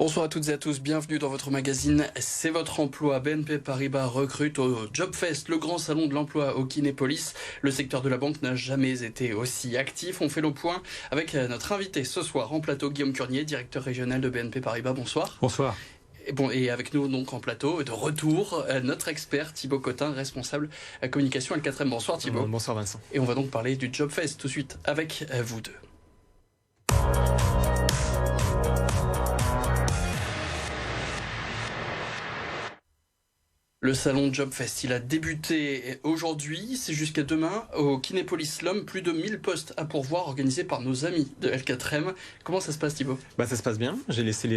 Bonsoir à toutes et à tous, bienvenue dans votre magazine C'est votre emploi. BNP Paribas recrute au Jobfest, le grand salon de l'emploi au Kinépolis. Le secteur de la banque n'a jamais été aussi actif. On fait le point avec notre invité ce soir en plateau, Guillaume Curnier, directeur régional de BNP Paribas. Bonsoir. Bonsoir. Et avec nous donc en plateau, de retour, notre expert Thibaut Cotin, responsable communication L4M. Bonsoir Thibaut. Bonsoir Vincent. Et on va donc parler du Jobfest tout de suite avec vous deux. Le salon Jobfest, il a débuté aujourd'hui, c'est jusqu'à demain au Kinépolis Lom, plus de 1000 postes à pourvoir organisés par nos amis de L4M. Comment ça se passe Thibaut ? Ça se passe bien, j'ai laissé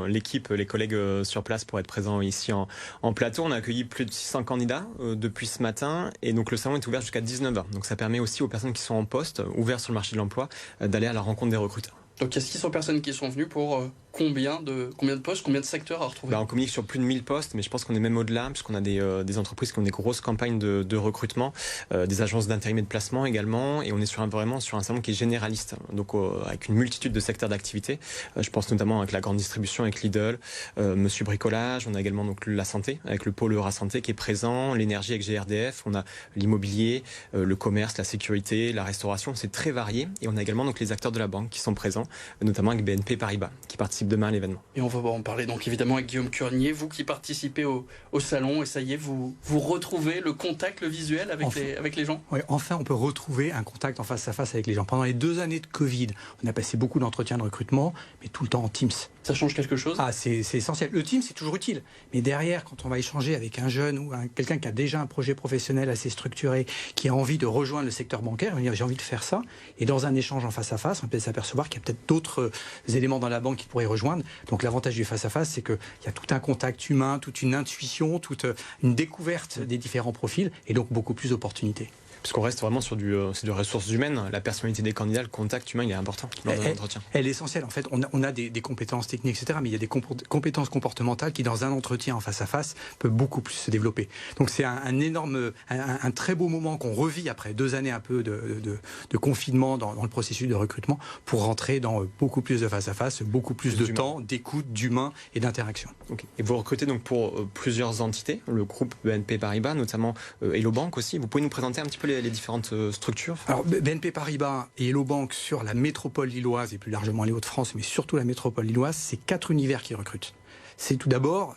l'équipe, les collègues sur place pour être présents ici en plateau. On a accueilli plus de 600 candidats depuis ce matin et donc le salon est ouvert jusqu'à 19h. Donc ça permet aussi aux personnes qui sont en poste, ouverts sur le marché de l'emploi, d'aller à la rencontre des recruteurs. Donc il y a 600 personnes qui sont venues pour combien de postes, combien de secteurs à retrouver ? On communique sur plus de 1000 postes, mais je pense qu'on est même au-delà, puisqu'on a des entreprises qui ont des grosses campagnes de recrutement, des agences d'intérim et de placement également, et on est vraiment sur un salon qui est généraliste, donc avec une multitude de secteurs d'activité. Je pense notamment avec la grande distribution, avec Lidl, Monsieur Bricolage, on a également donc la santé, avec le pôle Eura Santé qui est présent, l'énergie avec GRDF, on a l'immobilier, le commerce, la sécurité, la restauration, c'est très varié, et on a également donc les acteurs de la banque qui sont présents, notamment avec BNP Paribas, qui participe demain à l'événement. Et on va en parler donc évidemment avec Guillaume Curnier, vous qui participez au salon, et ça y est, vous retrouvez le contact, le visuel avec les gens ? Oui, enfin on peut retrouver un contact en face à face avec les gens. Pendant les 2 années de Covid, on a passé beaucoup d'entretiens de recrutement, mais tout le temps en Teams. Ça change quelque chose ? C'est essentiel. Le Teams, c'est toujours utile. Mais derrière, quand on va échanger avec un jeune ou quelqu'un qui a déjà un projet professionnel assez structuré, qui a envie de rejoindre le secteur bancaire, il va dire j'ai envie de faire ça. Et dans un échange en face à face, on peut s'apercevoir qu'il y a peut-être d'autres éléments dans la banque qui pourraient rejoindre. Donc l'avantage du face à face, c'est qu'il y a tout un contact humain, toute une intuition, toute une découverte des différents profils et donc beaucoup plus d'opportunités. Parce qu'on reste vraiment sur c'est de ressources humaines, la personnalité des candidats, le contact humain, il est important lors de l'entretien. Elle est essentielle. En fait, on a des compétences techniques, etc., mais il y a des compétences comportementales qui, dans un entretien en face à face, peuvent beaucoup plus se développer. Donc c'est un très beau moment qu'on revit après 2 années un peu de confinement dans le processus de recrutement pour rentrer dans beaucoup plus de face à face, beaucoup plus de temps, d'écoute, d'humain et d'interaction. Okay. Et vous recrutez donc pour plusieurs entités, le groupe BNP Paribas, notamment Hello Bank aussi. Vous pouvez nous présenter un petit peu les différentes structures ? Alors BNP Paribas et Hello Bank sur la métropole lilloise et plus largement les Hauts-de-France, mais surtout la métropole lilloise, c'est 4 univers qui recrutent. C'est tout d'abord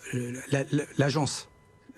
l'agence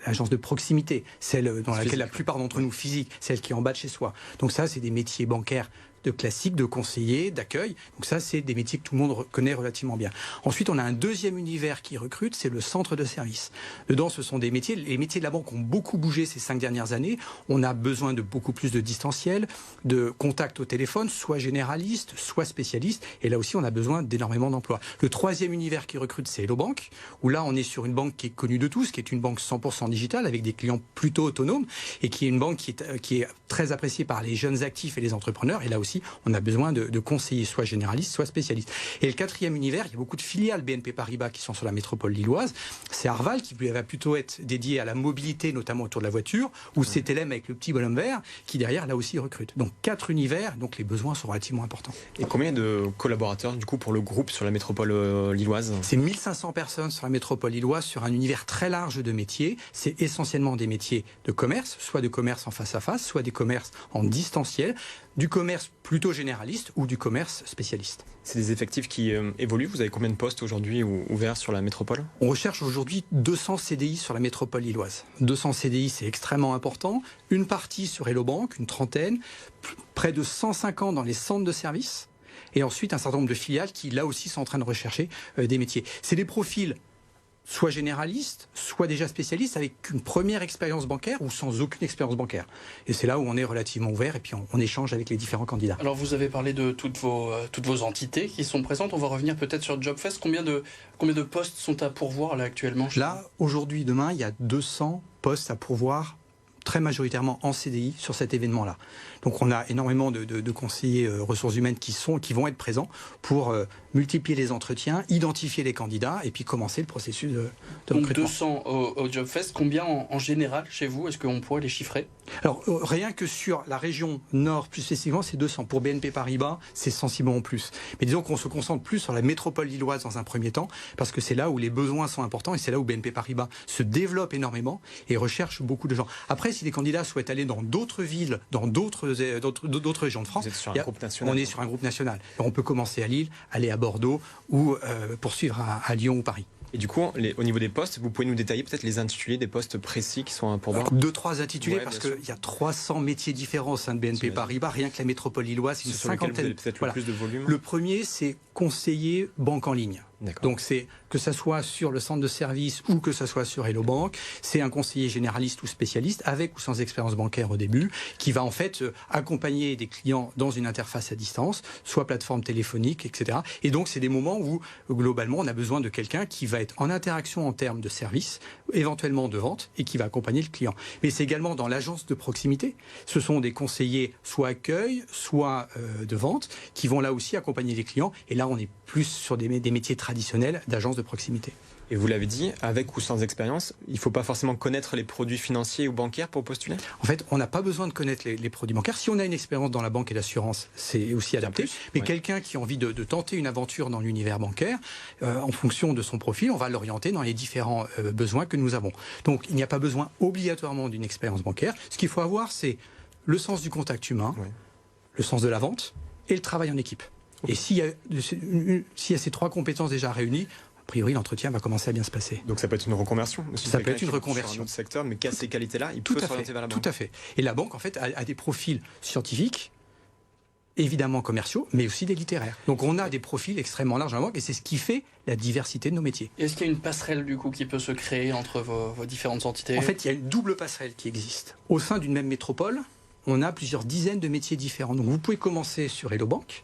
de proximité, celle dans laquelle la plupart d'entre nous physique, celle qui est en bas de chez soi. Donc ça, c'est des métiers bancaires de classique, de conseiller, d'accueil. Donc ça, c'est des métiers que tout le monde connaît relativement bien. Ensuite, on a un deuxième univers qui recrute, c'est le centre de service. Dedans, ce sont les métiers de la banque ont beaucoup bougé ces 5 dernières années. On a besoin de beaucoup plus de distanciel, de contact au téléphone, soit généraliste, soit spécialiste. Et là aussi, on a besoin d'énormément d'emplois. Le troisième univers qui recrute, c'est Hello Bank, où là, on est sur une banque qui est connue de tous, qui est une banque 100% digitale, avec des clients plutôt autonomes, et qui est une banque qui est très appréciée par les jeunes actifs et les entrepreneurs. Et là aussi, on a besoin de conseillers, soit généralistes, soit spécialistes. Et le quatrième univers, il y a beaucoup de filiales BNP Paribas qui sont sur la métropole lilloise. C'est Arval, qui va plutôt être dédié à la mobilité, notamment autour de la voiture, ou CTLM avec le petit bonhomme vert, qui derrière, là aussi, recrute. Donc 4 univers, donc les besoins sont relativement importants. Et combien de collaborateurs, du coup, pour le groupe sur la métropole lilloise ? C'est 1500 personnes sur la métropole lilloise, sur un univers très large de métiers. C'est essentiellement des métiers de commerce, soit de commerce en face à face, soit des commerces en distanciel, du commerce plutôt généraliste ou du commerce spécialiste. C'est des effectifs qui évoluent. Vous avez combien de postes aujourd'hui ouverts sur la métropole ? On recherche aujourd'hui 200 CDI sur la métropole lilloise. 200 CDI, c'est extrêmement important. Une partie sur Hello Bank, une trentaine, près de 150 dans les centres de services. Et ensuite, un certain nombre de filiales qui, là aussi, sont en train de rechercher des métiers. C'est des profils soit généraliste, soit déjà spécialiste avec une première expérience bancaire ou sans aucune expérience bancaire. Et c'est là où on est relativement ouvert et puis on échange avec les différents candidats. Alors vous avez parlé de toutes vos entités qui sont présentes. On va revenir peut-être sur Jobfest. Combien de postes sont à pourvoir là actuellement ? Là, aujourd'hui, demain, il y a 200 postes à pourvoir très majoritairement en CDI sur cet événement-là. Donc on a énormément de conseillers ressources humaines qui vont être présents pour multiplier les entretiens, identifier les candidats et puis commencer le processus de recrutement. Donc 200 au JobFest, combien en général chez vous? Est-ce qu'on pourrait les chiffrer? Alors rien que sur la région Nord, plus spécifiquement, c'est 200. Pour BNP Paribas, c'est sensiblement plus. Mais disons qu'on se concentre plus sur la métropole lilloise dans un premier temps, parce que c'est là où les besoins sont importants et c'est là où BNP Paribas se développe énormément et recherche beaucoup de gens. Après, si les candidats souhaitent aller dans d'autres villes, dans d'autres régions de France, vous êtes sur un groupe national. On est sur un groupe national. Alors, on peut commencer à Lille, aller à Bordeaux ou poursuivre à Lyon ou Paris. Et du coup, au niveau des postes, vous pouvez nous détailler peut-être les intitulés des postes précis qui sont pour voir? 2-3 intitulés, parce qu'il y a 300 métiers différents au sein de BNP Paribas. Rien que la métropole lilloise, c'est une cinquantaine. Vous avez peut-être le plus de volume. Le premier, c'est conseiller banque en ligne. Donc c'est que ça soit sur le centre de service ou que ça soit sur Hello Bank, c'est un conseiller généraliste ou spécialiste avec ou sans expérience bancaire au début qui va en fait accompagner des clients dans une interface à distance, soit plateforme téléphonique, etc. Et donc c'est des moments où globalement on a besoin de quelqu'un qui va être en interaction en termes de service, éventuellement de vente et qui va accompagner le client. Mais c'est également dans l'agence de proximité. Ce sont des conseillers soit accueil, soit de vente qui vont là aussi accompagner les clients. Et là on est plus sur des métiers traditionnels d'agence de proximité. Et vous l'avez dit, avec ou sans expérience, il ne faut pas forcément connaître les produits financiers ou bancaires pour postuler? En fait, on n'a pas besoin de connaître les produits bancaires. Si on a une expérience dans la banque et l'assurance, c'est aussi adapté. Mais quelqu'un qui a envie de tenter une aventure dans l'univers bancaire, en fonction de son profil, on va l'orienter dans les différents besoins que nous avons. Donc, il n'y a pas besoin obligatoirement d'une expérience bancaire. Ce qu'il faut avoir, c'est le sens du contact humain, le sens de la vente et le travail en équipe. Et s'il y a ces 3 compétences déjà réunies, a priori, l'entretien va commencer à bien se passer. Donc ça peut être une reconversion. Ça peut être une reconversion. Sur un autre secteur, mais qui a ces qualités-là, il peut s'orienter vers la banque. Tout à fait. Et la banque, en fait, a des profils scientifiques, évidemment commerciaux, mais aussi des littéraires. Donc on a des profils extrêmement larges en banque et c'est ce qui fait la diversité de nos métiers. Est-ce qu'il y a une passerelle du coup qui peut se créer entre vos différentes entités? En fait, il y a une double passerelle qui existe. Au sein d'une même métropole, on a plusieurs dizaines de métiers différents. Donc vous pouvez commencer sur Hello Bank,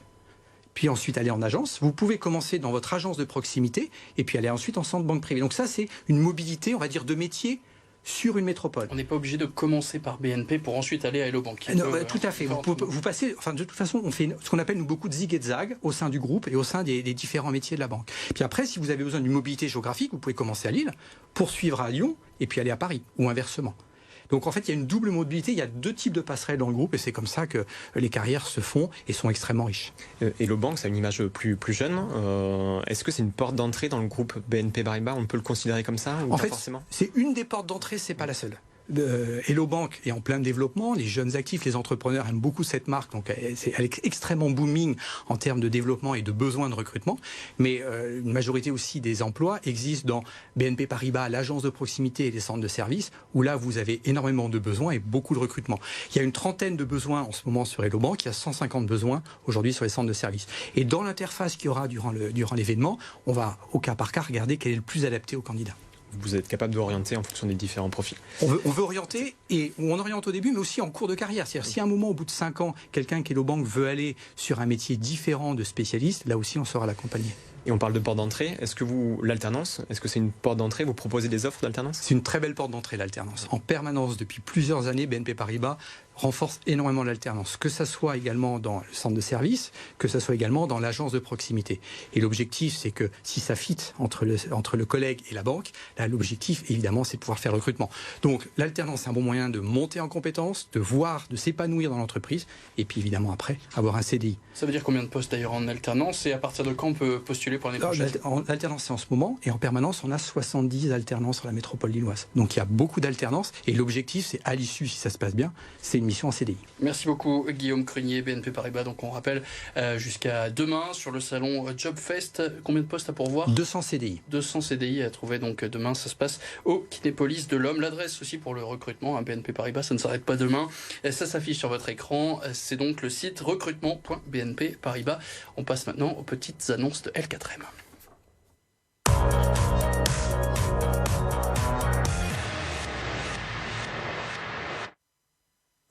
puis ensuite aller en agence. Vous pouvez commencer dans votre agence de proximité et puis aller ensuite en centre banque privée. Donc ça, c'est une mobilité, on va dire, de métiers sur une métropole. On n'est pas obligé de commencer par BNP pour ensuite aller à Hello Bank. Tout à fait. Vous passez, enfin, de toute façon, on fait ce qu'on appelle nous beaucoup de zig et de zag au sein du groupe et au sein des différents métiers de la banque. Puis après, si vous avez besoin d'une mobilité géographique, vous pouvez commencer à Lille, poursuivre à Lyon et puis aller à Paris ou inversement. Donc en fait, il y a une double mobilité, il y a 2 types de passerelles dans le groupe et c'est comme ça que les carrières se font et sont extrêmement riches. Hello Bank, ça a une image plus jeune. Est-ce que c'est une porte d'entrée dans le groupe BNP Paribas? On peut le considérer comme ça ou en pas fait, forcément? C'est une des portes d'entrée, c'est pas la seule. Hello Bank est en plein développement, les jeunes actifs, les entrepreneurs aiment beaucoup cette marque, donc elle est extrêmement booming en termes de développement et de besoins de recrutement, mais une majorité aussi des emplois existent dans BNP Paribas, l'agence de proximité et les centres de services, où là vous avez énormément de besoins et beaucoup de recrutement. Il y a une trentaine de besoins en ce moment sur Hello Bank, il y a 150 besoins aujourd'hui sur les centres de services. Et dans l'interface qu'il y aura durant l'événement, on va au cas par cas regarder quel est le plus adapté aux candidats. Vous êtes capable d'orienter en fonction des différents profils. On veut orienter, et on oriente au début, mais aussi en cours de carrière. C'est-à-dire, si à un moment, au bout de 5 ans, quelqu'un qui est Hello Bank veut aller sur un métier différent de spécialiste, là aussi, on saura l'accompagner. Et on parle de porte d'entrée. Est-ce que l'alternance, est-ce que c'est une porte d'entrée? Vous proposez des offres d'alternance? C'est une très belle porte d'entrée, l'alternance. En permanence, depuis plusieurs années, BNP Paribas renforce énormément l'alternance, que ça soit également dans le centre de service, que ça soit également dans l'agence de proximité. Et l'objectif, c'est que si ça fit entre le collègue et la banque, là, l'objectif, évidemment, c'est de pouvoir faire le recrutement. Donc, l'alternance, c'est un bon moyen de monter en compétences, de voir, de s'épanouir dans l'entreprise, et puis évidemment, après, avoir un CDI. Ça veut dire combien de postes d'ailleurs en alternance, et à partir de quand on peut postuler pour l'année prochaine? En alternance, c'est en ce moment, et en permanence, on a 70 alternances sur la métropole lilloise. Donc, il y a beaucoup d'alternance, et l'objectif, c'est à l'issue, si ça se passe bien, c'est une mission en CDI. Merci beaucoup Guillaume Crunier, BNP Paribas. Donc on rappelle jusqu'à demain sur le salon JobFest. Combien de postes à pourvoir? 200 CDI. 200 CDI à trouver donc demain. Ça se passe au Kinépolis de l'Homme. L'adresse aussi pour le recrutement à BNP Paribas, ça ne s'arrête pas demain. Ça s'affiche sur votre écran. C'est donc le site recrutement.bnp Paribas. On passe maintenant aux petites annonces de L4M.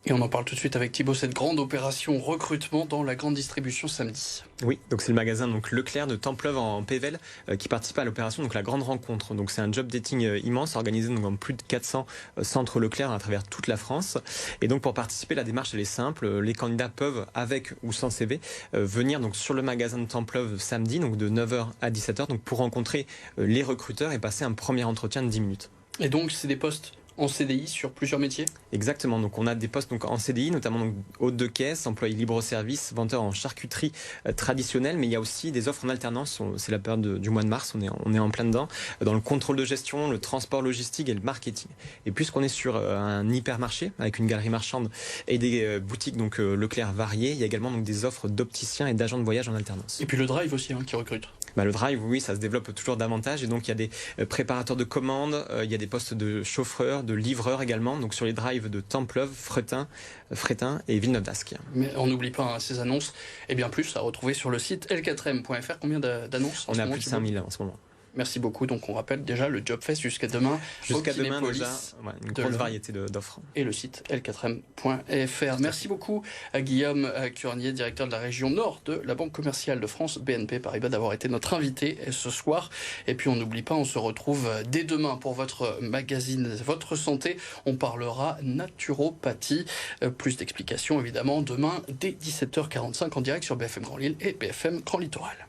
Et on en parle tout de suite avec Thibaut, cette grande opération recrutement dans la grande distribution samedi. Oui, donc c'est le magasin Leclerc de Templeuve en Pével qui participe à l'opération, donc la grande rencontre. Donc c'est un job dating immense organisé donc dans plus de 400 centres Leclerc à travers toute la France. Et donc pour participer, la démarche elle est simple. Les candidats peuvent, avec ou sans CV, venir donc sur le magasin de Templeuve samedi, donc de 9h à 17h, donc pour rencontrer les recruteurs et passer un premier entretien de 10 minutes. Et donc c'est des postes en CDI sur plusieurs métiers? Exactement, donc on a des postes donc en CDI, notamment donc hôte de caisse, employé libre-service, vendeur en charcuterie traditionnelle, mais il y a aussi des offres en alternance. C'est la période du mois de mars, on est en plein dedans, dans le contrôle de gestion, le transport logistique et le marketing. Et puisqu'on est sur un hypermarché avec une galerie marchande et des boutiques donc Leclerc variées, il y a également donc des offres d'opticiens et d'agents de voyage en alternance. Et puis le drive aussi qui recrute. Le drive, oui, ça se développe toujours davantage et donc il y a des préparateurs de commandes, il y a des postes de chauffeurs, de livreurs également, donc sur les drives de Templeuve, Frétin et Villeneuve d'Ascq. Mais on n'oublie pas ces annonces et bien plus à retrouver sur le site l4m.fr. Combien d'annonces? On a plus de 5000 en ce moment. Merci beaucoup. Donc on rappelle déjà le JobFest jusqu'à demain. Jusqu'à demain déjà, une grosse variété d'offres. Et le site l4m.fr. Merci beaucoup à Guillaume Curnier, directeur de la région nord de la Banque commerciale de France, BNP Paribas, d'avoir été notre invité ce soir. Et puis on n'oublie pas, on se retrouve dès demain pour votre magazine Votre Santé. On parlera naturopathie. Plus d'explications évidemment demain dès 17h45 en direct sur BFM Grand Lille et BFM Grand Littoral.